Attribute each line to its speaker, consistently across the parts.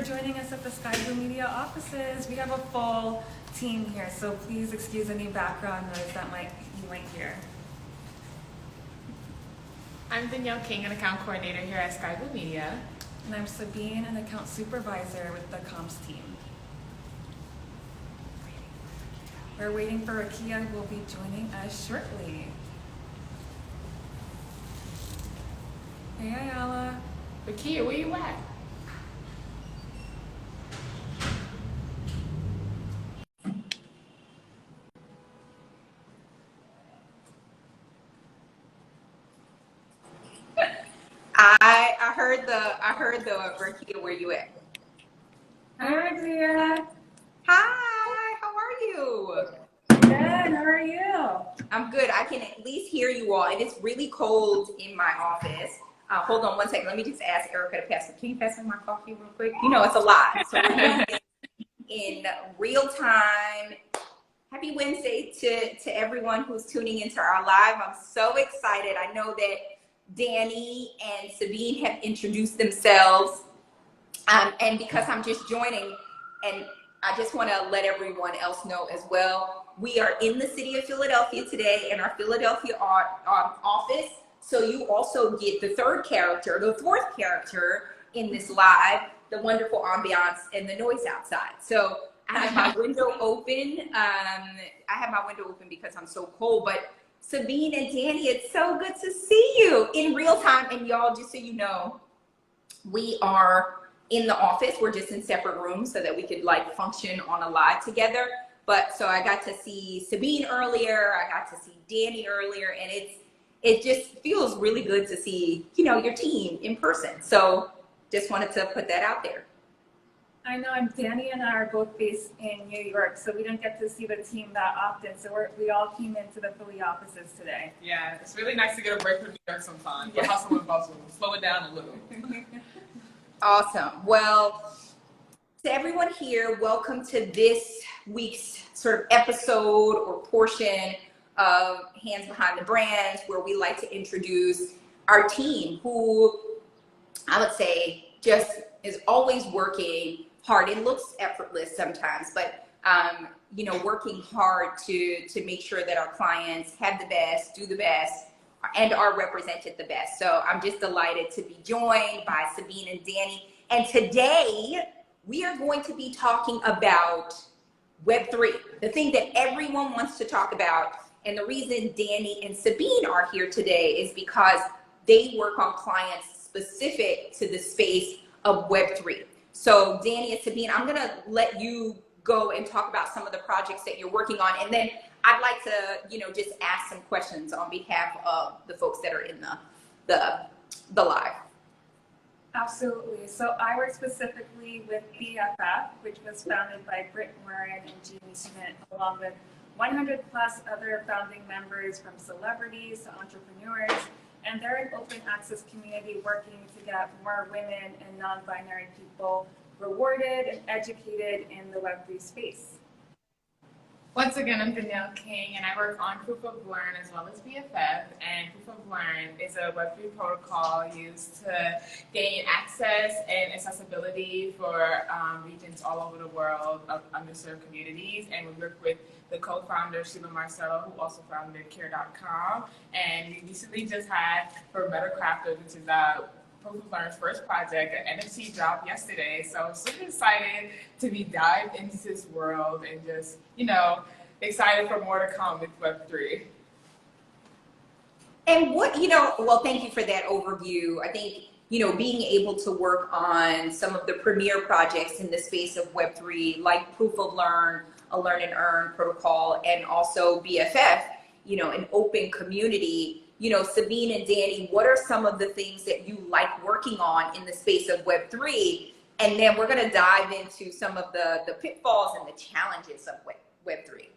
Speaker 1: for joining us at the Skai Media offices. We have a full team here, so please excuse any background noise that you might hear.
Speaker 2: I'm Danielle King, an account coordinator here at Skai Media.
Speaker 1: And I'm Sabine, an account supervisor with the comms team. We're waiting for Rakia, who will be joining us shortly. Hey, Ayala.
Speaker 2: Rakia, where you at?
Speaker 3: I heard the Rakia, where you at?
Speaker 1: Hi, Rakia.
Speaker 3: Hi, how are you?
Speaker 1: Good, how are you?
Speaker 3: I'm good. I can at least hear you all. It is really cold in my office. Hold on one second. Let me just ask Erica to pass it. Can you pass me my coffee real quick? You know, it's a lot. So we're doing it in real time. Happy Wednesday to everyone who's tuning into our live. I'm so excited. I know that Danny and Sabine have introduced themselves. And because I'm just joining, and I just want to let everyone else know as well, we are in the city of Philadelphia today in our Philadelphia office. So you also get the third character, the fourth character in this live, the wonderful ambiance and the noise outside. So I have my window open. I have my window open because I'm so cold, but Sabine and Danny, it's so good to see you in real time. And y'all, just so you know, we are in the office. We're just in separate rooms so that we could like function on a live together. But so I got to see Sabine earlier. I got to see Danny earlier, and it just feels really good to see, you know, your team in person. So just wanted to put that out there.
Speaker 1: I know, and Danny and I are both based in New York, so we don't get to see the team that often. So we all came into the Philly offices today.
Speaker 2: Yeah, it's really nice to get a break from New York sometimes. But hustle and bustle, slow it down a little.
Speaker 3: Awesome. Well, to everyone here, welcome to this week's sort of episode or portion of Hands Behind the Brands, where we like to introduce our team, who I would say just is always working hard. It looks effortless sometimes, but you know, working hard to make sure that our clients have the best, do the best, and are represented the best. So I'm just delighted to be joined by Sabine and Danny. And today we are going to be talking about Web3, the thing that everyone wants to talk about. And the reason Danny and Sabine are here today is because they work on clients specific to the space of Web3. So Danny and Sabine, I'm gonna let you go and talk about some of the projects that you're working on. And then I'd like to, you know, just ask some questions on behalf of the folks that are in the live.
Speaker 1: Absolutely. So I work specifically with BFF, which was founded by Britt Moran and Jamie Schmidt, along with 100 plus other founding members, from celebrities to entrepreneurs. And they're an open access community working to get more women and non-binary people rewarded and educated in the Web3 space.
Speaker 2: Once again, I'm Danielle King, and I work on Proof of Learn as well as BFF. And Proof of Learn is a Web3 protocol used to gain access and accessibility for regions all over the world of underserved communities. And we work with the co-founder, Sheila Marcello, who also founded Care.com. And we recently just had, for Better Crafters, which is Proof of Learn's first project, an NFT dropped yesterday. So I'm super excited to be dived into this world and just, you know, excited for more to come with Web3.
Speaker 3: And what, you know, well, thank you for that overview. I think, you know, being able to work on some of the premier projects in the space of Web3, like Proof of Learn, a Learn and Earn protocol, and also BFF, you know, an open community. You know, Sabine and Danny, what are some of the things that you like working on in the space of Web3? And then we're going to dive into some of the pitfalls and the challenges of Web3.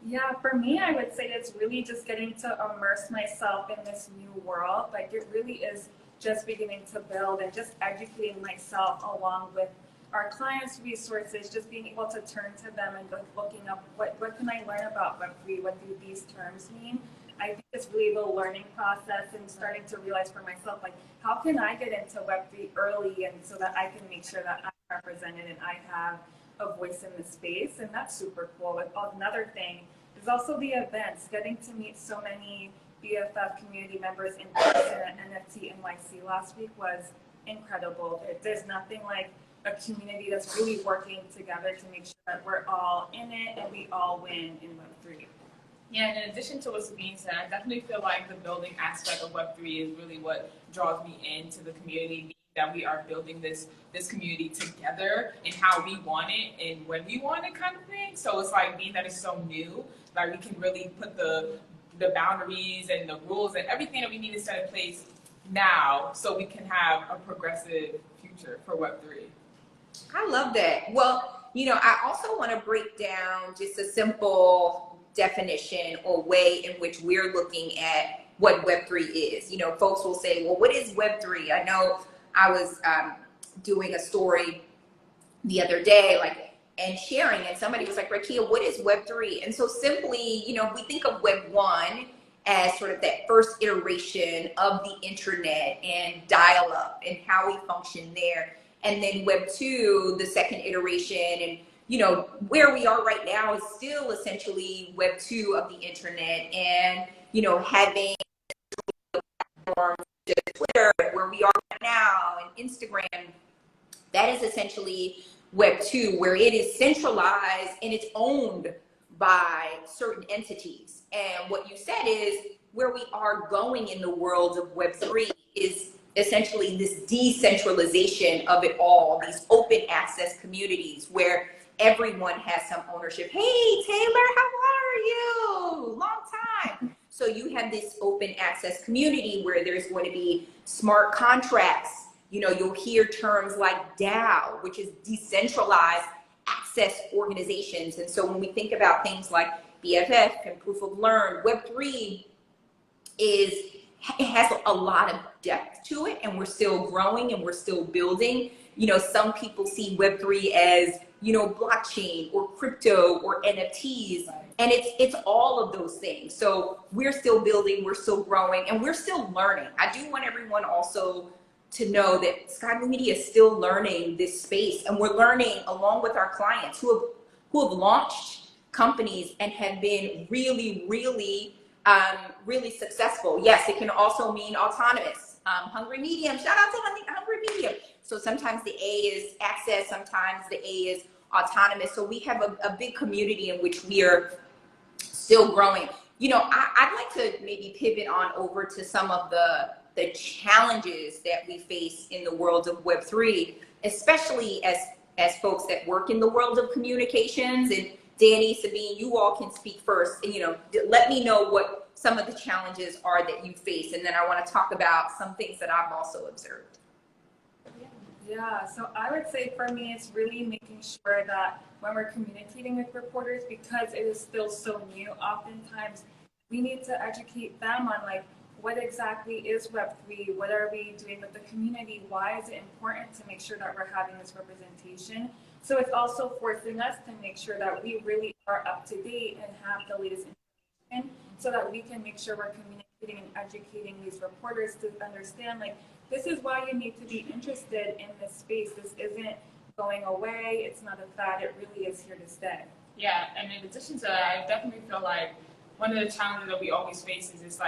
Speaker 1: Yeah, for me, I would say it's really just getting to immerse myself in this new world. Like, it really is just beginning to build and just educating myself along with our clients' resources, just being able to turn to them and looking up what can I learn about Web3, what do these terms mean? I think it's really the learning process and starting to realize for myself, like, how can I get into Web3 early and so that I can make sure that I'm represented and I have a voice in the space. And that's super cool. And another thing is also the events, getting to meet so many BFF community members in person at NFT NYC last week was incredible. There's nothing like a community that's really working together to make sure that we're all in it and we all win in Web3.
Speaker 2: Yeah, and in addition to what Sabine said, I definitely feel like the building aspect of Web3 is really what draws me into the community, that we are building this community together and how we want it and when we want it kind of thing. So it's like, being that it's so new, like we can really put the boundaries and the rules and everything that we need to set in place now so we can have a progressive future for Web3.
Speaker 3: I love that. Well, I also want to break down just a simple definition or way in which we're looking at what Web3 is. Folks will say, well, what is Web3? I know I was doing a story the other day, and sharing, and somebody was like, Rakia, what is Web3? And so simply, we think of Web 1 as sort of that first iteration of the internet and dial-up and how we function there. And then Web 2, the second iteration, and where we are right now is still essentially Web 2 of the internet, and having platforms like Twitter, where we are right now, and Instagram. That is essentially Web 2, where it is centralized and it's owned by certain entities. And what you said is, where we are going in the world of Web 3 is essentially this decentralization of it all, these open access communities where everyone has some ownership. Hey, Taylor, how are you? Long time. So you have this open access community where there's going to be smart contracts. You'll hear terms like DAO, which is decentralized access organizations. And so when we think about things like BFF and proof of learn, Web3 has a lot of depth to it, and we're still growing and we're still building. Some people see Web3 as, blockchain or crypto or NFTs, and it's all of those things. So we're still building, we're still growing, and we're still learning. I do want everyone also to know that Skai Blue Media is still learning this space, and we're learning along with our clients who have launched companies and have been really, really, really successful. Yes, it can also mean autonomous. Hungry Medium, shout out to Hungry Medium. So sometimes the A is access, sometimes the A is autonomous. So we have a big community in which we are still growing. I'd like to maybe pivot on over to some of the challenges that we face in the world of Web3, especially as folks that work in the world of communications. And Danny, Sabine, you all can speak first, and let me know what some of the challenges are that you face, and then I want to talk about some things that I've also observed.
Speaker 1: Yeah, so I would say for me, it's really making sure that when we're communicating with reporters, because it is still so new, oftentimes we need to educate them on what exactly is Web3, what are we doing with the community, why is it important to make sure that we're having this representation. So it's also forcing us to make sure that we really are up to date and have the latest information so that we can make sure we're communicating and educating these reporters to understand, this is why you need to be interested in this space. This isn't going away. It's not a fad. It really is here to stay.
Speaker 2: Yeah, and in addition to that, I definitely feel like one of the challenges that we always face is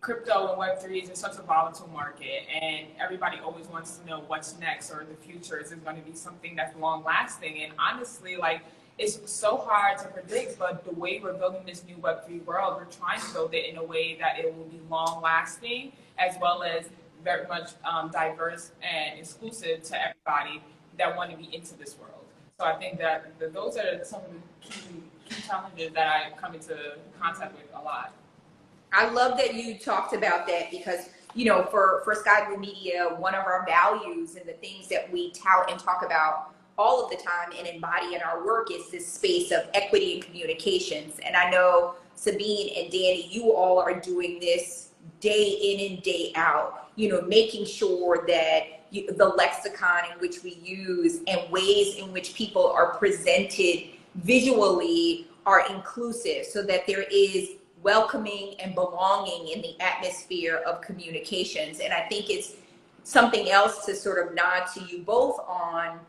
Speaker 2: crypto and Web3 is such a volatile market, and everybody always wants to know what's next or the future. Is it going to be something that's long lasting? And honestly, it's so hard to predict, but the way we're building this new Web3 world, we're trying to build it in a way that it will be long lasting, as well as very much diverse and exclusive to everybody that want to be into this world. So I think that those are some of the key challenges that I come into contact with a lot.
Speaker 3: I love that you talked about that, because for Skai Blue Media, one of our values and the things that we tout and talk about all of the time and embody in our work is this space of equity and communications. And I know Sabine and Danny, you all are doing this day in and day out, making sure that the lexicon in which we use and ways in which people are presented visually are inclusive, so that there is welcoming and belonging in the atmosphere of communications. And I think it's something else to sort of nod to you both on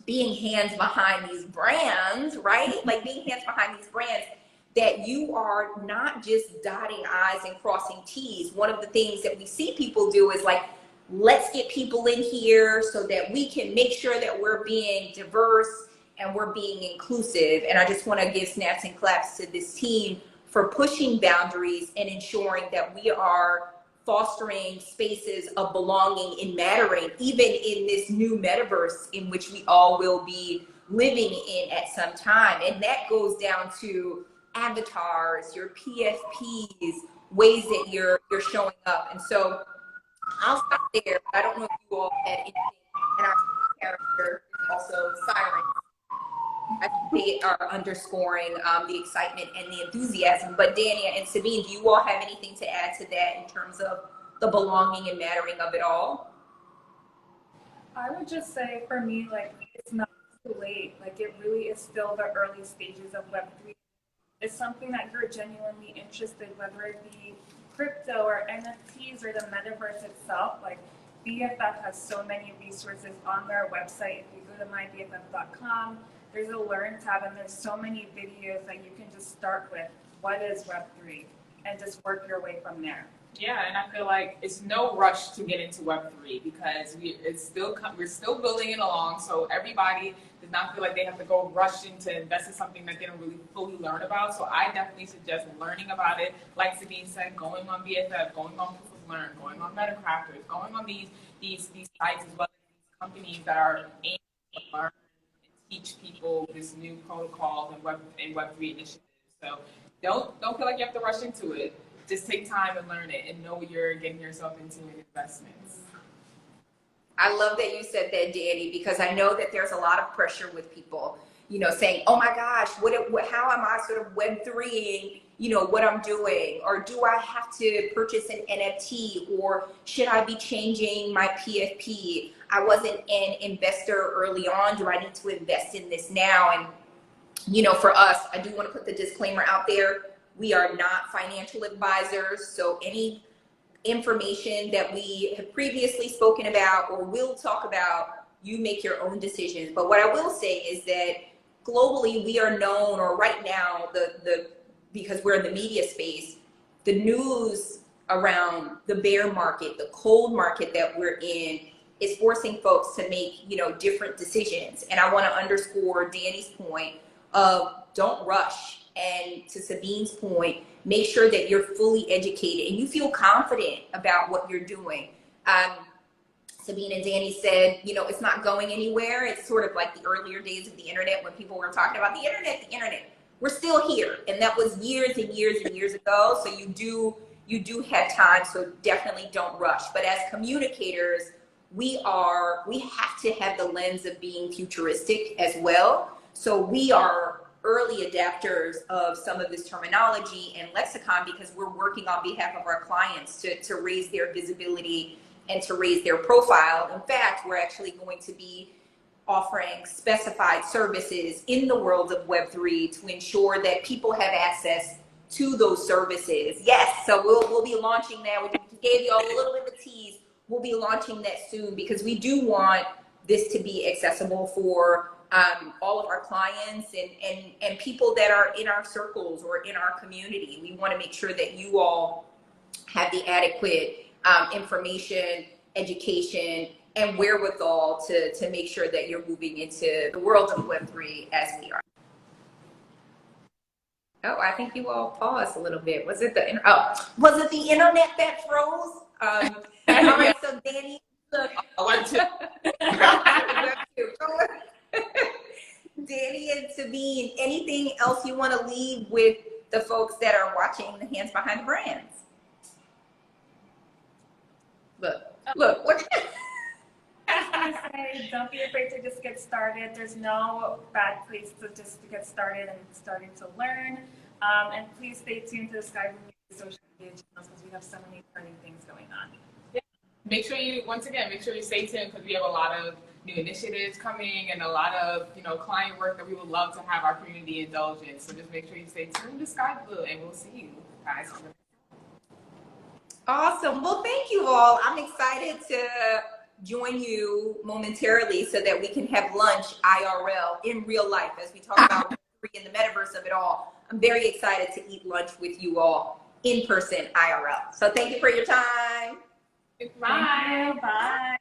Speaker 3: being hands behind these brands, right? Like being hands behind these brands, that you are not just dotting I's and crossing T's. One of the things that we see people do is like, let's get people in here so that we can make sure that we're being diverse and we're being inclusive. And I just want to give snaps and claps to this team for pushing boundaries and ensuring that we are fostering spaces of belonging and mattering, even in this new metaverse in which we all will be living in at some time. And that goes down to avatars, your PFPs, ways that you're showing up. And so I'll stop there. I don't know if you all had anything. And our character is also Siren. I think they are underscoring the excitement and the enthusiasm. But Dania and Sabine, do you all have anything to add to that in terms of the belonging and mattering of it all?
Speaker 1: I would just say for me, like, it's not too late. Like, it really is still the early stages of Web3. It's something that you're genuinely interested, whether it be crypto or NFTs or the metaverse itself. Like, BFF has so many resources on their website. If you go to mybff.com, there's a Learn tab, and there's so many videos that you can just start with what is Web3 and just work your way from there.
Speaker 2: Yeah, and I feel like it's no rush to get into Web3 because we're still building it along. So everybody does not feel like they have to go rush into invest in something that they don't really fully learn about. So I definitely suggest learning about it. Like Sabine said, going on BFF, going on Proof of Learn, going on MetaCrafters, going on these sites as well as these companies that are aimed to learn and teach people this new protocols and Web3 initiatives. So don't feel like you have to rush into it. Just take time and learn it and know what you're getting yourself into in investments.
Speaker 3: I love that you said that, Danny, because I know that there's a lot of pressure with people, you know, saying, oh my gosh, how am I sort of Web3ing, you know, what I'm doing? Or do I have to purchase an NFT? Or should I be changing my PFP? I wasn't an investor early on. Do I need to invest in this now? And, you know, for us, I do want to put the disclaimer out there. We are not financial advisors, so any information that we have previously spoken about or will talk about, you make your own decisions. But what I will say is that globally we are known, or right now, because we're in the media space, the news around the bear market, the cold market that we're in, is forcing folks to make, you know, different decisions. And I want to underscore Danny's point of don't rush. And to Sabine's point, make sure that you're fully educated and you feel confident about what you're doing. Sabine and Danny said, you know, it's not going anywhere. It's sort of like the earlier days of the internet when people were talking about the internet. We're still here. And that was years and years and years ago. So you do have time. So definitely don't rush. But as communicators, we have to have the lens of being futuristic as well. So we are early adapters of some of this terminology and lexicon because we're working on behalf of our clients to raise their visibility and to raise their profile. In fact, we're actually going to be offering specified services in the world of Web3 to ensure that people have access to those services. Yes, so we'll be launching that. We gave you all a little bit of a tease. We'll be launching that soon because we do want this to be accessible for all of our clients and people that are in our circles or in our community. We want to make sure that you all have the adequate information, education, and wherewithal to make sure that you're moving into the world of Web3 as we are. Oh, I think you all paused a little bit. Was it the internet that froze? All right, so Danny, look. Danny and Sabine, anything else you want to leave with the folks that are watching the Hands Behind the Brands? Look. What?
Speaker 1: I was going to say, don't be afraid to just get started. There's no bad place to just get started and starting to learn. And please stay tuned to the Skai social media channels because we have so many exciting things going on.
Speaker 2: Yeah. Make sure you stay tuned because we have a lot of new initiatives coming and a lot of, you know, client work that we would love to have our community indulge in. So just make sure you stay tuned to Skai Blue and we'll see you. enterprise.
Speaker 3: Awesome. Well, thank you all. I'm excited to join you momentarily so that we can have lunch IRL in real life as we talk about Web3 and the metaverse of it all. I'm very excited to eat lunch with you all in person IRL. So thank you for your time.
Speaker 2: Bye.
Speaker 1: Thank you. Bye.